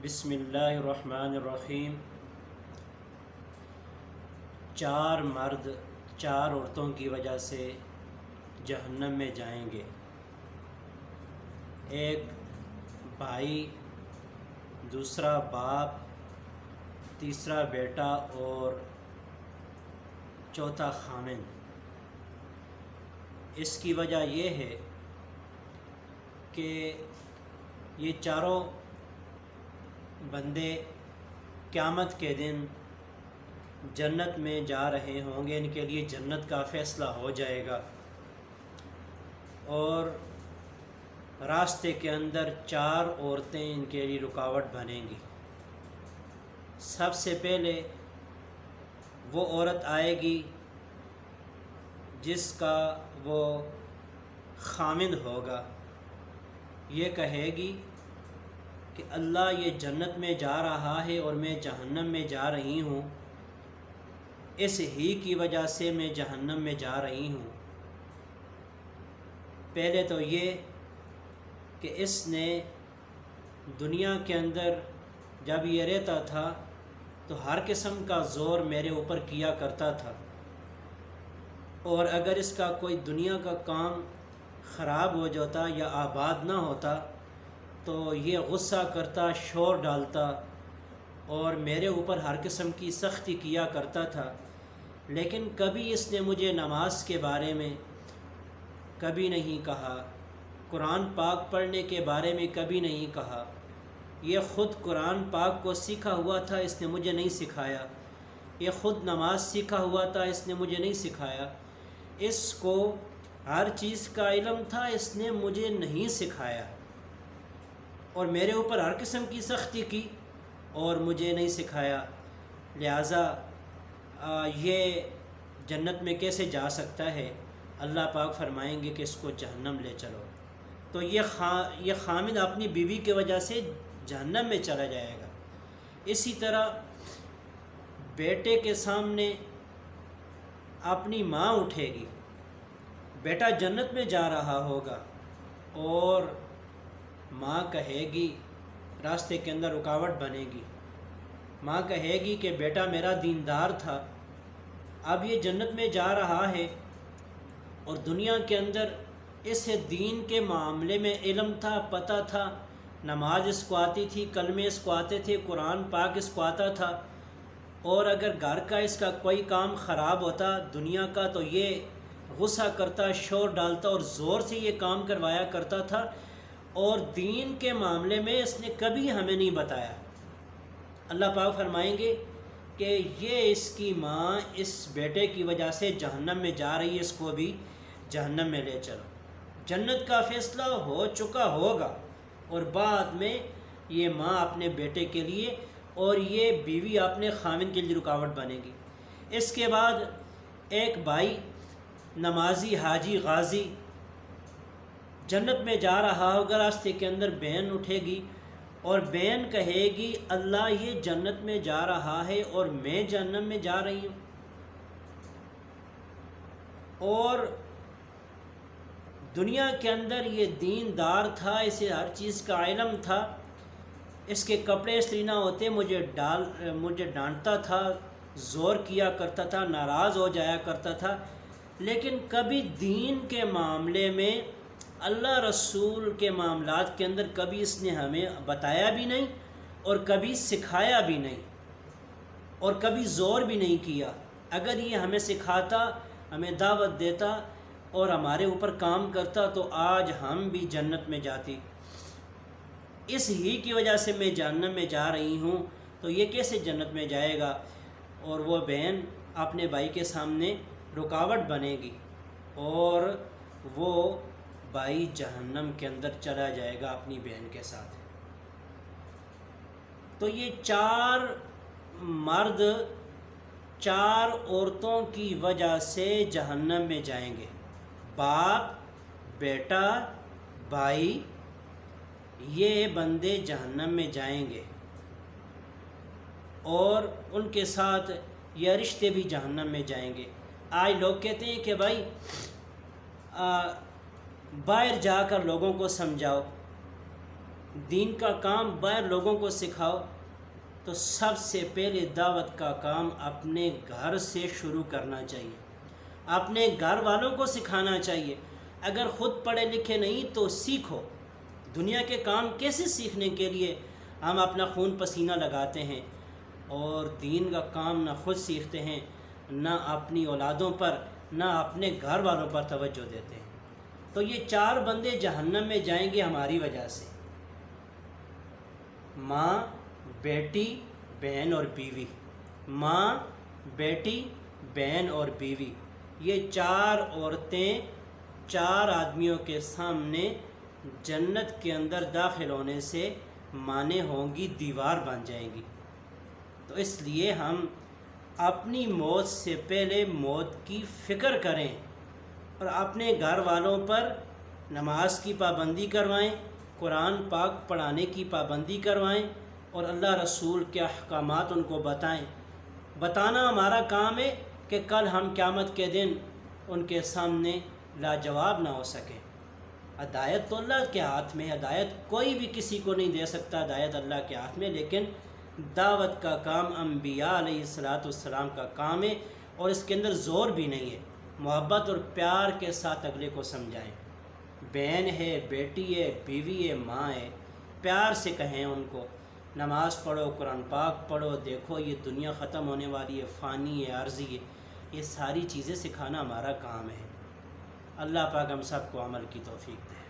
بسم اللہ الرحمن الرحیم۔ چار مرد چار عورتوں کی وجہ سے جہنم میں جائیں گے۔ ایک بھائی، دوسرا باپ، تیسرا بیٹا اور چوتھا خامند۔ اس کی وجہ یہ ہے کہ یہ چاروں بندے قیامت کے دن جنت میں جا رہے ہوں گے، ان کے لیے جنت کا فیصلہ ہو جائے گا، اور راستے کے اندر چار عورتیں ان کے لیے رکاوٹ بنیں گی۔ سب سے پہلے وہ عورت آئے گی جس کا وہ خامند ہوگا، یہ کہے گی کہ اللہ یہ جنت میں جا رہا ہے اور میں جہنم میں جا رہی ہوں، اس ہی کی وجہ سے میں جہنم میں جا رہی ہوں۔ پہلے تو یہ کہ اس نے دنیا کے اندر جب یہ رہتا تھا تو ہر قسم کا زور میرے اوپر کیا کرتا تھا، اور اگر اس کا کوئی دنیا کا کام خراب ہو جاتا یا آباد نہ ہوتا تو یہ غصہ کرتا، شور ڈالتا اور میرے اوپر ہر قسم کی سختی کیا کرتا تھا۔ لیکن کبھی اس نے مجھے نماز کے بارے میں کبھی نہیں کہا، قرآن پاک پڑھنے کے بارے میں کبھی نہیں کہا۔ یہ خود قرآن پاک کو سیکھا ہوا تھا، اس نے مجھے نہیں سکھایا۔ یہ خود نماز سیکھا ہوا تھا، اس نے مجھے نہیں سکھایا۔ اس کو ہر چیز کا علم تھا، اس نے مجھے نہیں سکھایا، اور میرے اوپر ہر قسم کی سختی کی اور مجھے نہیں سکھایا۔ لہٰذا یہ جنت میں کیسے جا سکتا ہے؟ اللہ پاک فرمائیں گے کہ اس کو جہنم لے چلو۔ تو یہ خامند اپنی بیوی کی وجہ سے جہنم میں چلا جائے گا۔ اسی طرح بیٹے کے سامنے اپنی ماں اٹھے گی، بیٹا جنت میں جا رہا ہوگا اور ماں کہے گی، راستے کے اندر رکاوٹ بنے گی، ماں کہے گی کہ بیٹا میرا دیندار تھا، اب یہ جنت میں جا رہا ہے، اور دنیا کے اندر اس دین کے معاملے میں علم تھا، پتہ تھا، نماز اس کو آتی تھی، کلمے اس کو آتے تھے، قرآن پاک اس کو آتا تھا، اور اگر گھر کا اس کا کوئی کام خراب ہوتا دنیا کا تو یہ غصہ کرتا، شور ڈالتا اور زور سے یہ کام کروایا کرتا تھا، اور دین کے معاملے میں اس نے کبھی ہمیں نہیں بتایا۔ اللہ پاک فرمائیں گے کہ یہ اس کی ماں اس بیٹے کی وجہ سے جہنم میں جا رہی ہے، اس کو بھی جہنم میں لے چلو۔ جنت کا فیصلہ ہو چکا ہوگا، اور بعد میں یہ ماں اپنے بیٹے کے لیے اور یہ بیوی اپنے خامند کے لیے رکاوٹ بنے گی۔ اس کے بعد ایک بھائی نمازی، حاجی، غازی جنت میں جا رہا ہوگا، راستے کے اندر بہن اٹھے گی اور بہن کہے گی اللہ یہ جنت میں جا رہا ہے اور میں جہنم میں جا رہی ہوں، اور دنیا کے اندر یہ دیندار تھا، اسے ہر چیز کا علم تھا، اس کے کپڑے استری نہ ہوتے مجھے ڈانٹتا تھا، زور کیا کرتا تھا، ناراض ہو جایا کرتا تھا، لیکن کبھی دین کے معاملے میں، اللہ رسول کے معاملات کے اندر کبھی اس نے ہمیں بتایا بھی نہیں اور کبھی سکھایا بھی نہیں، اور کبھی زور بھی نہیں کیا۔ اگر یہ ہمیں سکھاتا، ہمیں دعوت دیتا اور ہمارے اوپر کام کرتا تو آج ہم بھی جنت میں جاتی۔ اس ہی کی وجہ سے میں جہنم میں جا رہی ہوں، تو یہ کیسے جنت میں جائے گا؟ اور وہ بہن اپنے بھائی کے سامنے رکاوٹ بنے گی اور وہ بھائی جہنم کے اندر چلا جائے گا اپنی بہن کے ساتھ۔ تو یہ چار مرد چار عورتوں کی وجہ سے جہنم میں جائیں گے۔ باپ، بیٹا، بھائی، یہ بندے جہنم میں جائیں گے، اور ان کے ساتھ یہ رشتے بھی جہنم میں جائیں گے۔ آج لوگ کہتے ہیں کہ بھائی باہر جا کر لوگوں کو سمجھاؤ، دین کا کام باہر لوگوں کو سکھاؤ تو سب سے پہلے دعوت کا کام اپنے گھر سے شروع کرنا چاہیے، اپنے گھر والوں کو سکھانا چاہیے۔ اگر خود پڑھے لکھے نہیں تو سیکھو۔ دنیا کے کام کیسے سیکھنے کے لیے ہم اپنا خون پسینہ لگاتے ہیں اور دین کا کام نہ خود سیکھتے ہیں، نہ اپنی اولادوں پر، نہ اپنے گھر والوں پر توجہ دیتے ہیں۔ تو یہ 4 بندے جہنم میں جائیں گے ہماری وجہ سے، ماں، بیٹی، بہن اور بیوی۔ ماں، بیٹی، بہن اور بیوی، یہ 4 عورتیں 4 آدمیوں کے سامنے جنت کے اندر داخل ہونے سے مانے ہوں گی، دیوار بن جائیں گی۔ تو اس لیے ہم اپنی موت سے پہلے موت کی فکر کریں اور اپنے گھر والوں پر نماز کی پابندی کروائیں، قرآن پاک پڑھانے کی پابندی کروائیں اور اللہ رسول کے احکامات ان کو بتائیں۔ بتانا ہمارا کام ہے کہ کل ہم قیامت کے دن ان کے سامنے لاجواب نہ ہو سکیں۔ ہدایت تو اللہ کے ہاتھ میں، ہدایت کوئی بھی کسی کو نہیں دے سکتا، ہدایت اللہ کے ہاتھ میں، لیکن دعوت کا کام انبیاء علیہ السلام کا کام ہے اور اس کے اندر زور بھی نہیں ہے۔ محبت اور پیار کے ساتھ اگلے کو سمجھائیں۔ بہن ہے، بیٹی ہے، بیوی ہے، ماں ہے، پیار سے کہیں ان کو نماز پڑھو، قرآن پاک پڑھو، دیکھو یہ دنیا ختم ہونے والی ہے، فانی ہے، عارضی ہے۔ یہ ساری چیزیں سکھانا ہمارا کام ہے۔ اللہ پاک ہم سب کو عمل کی توفیق دے۔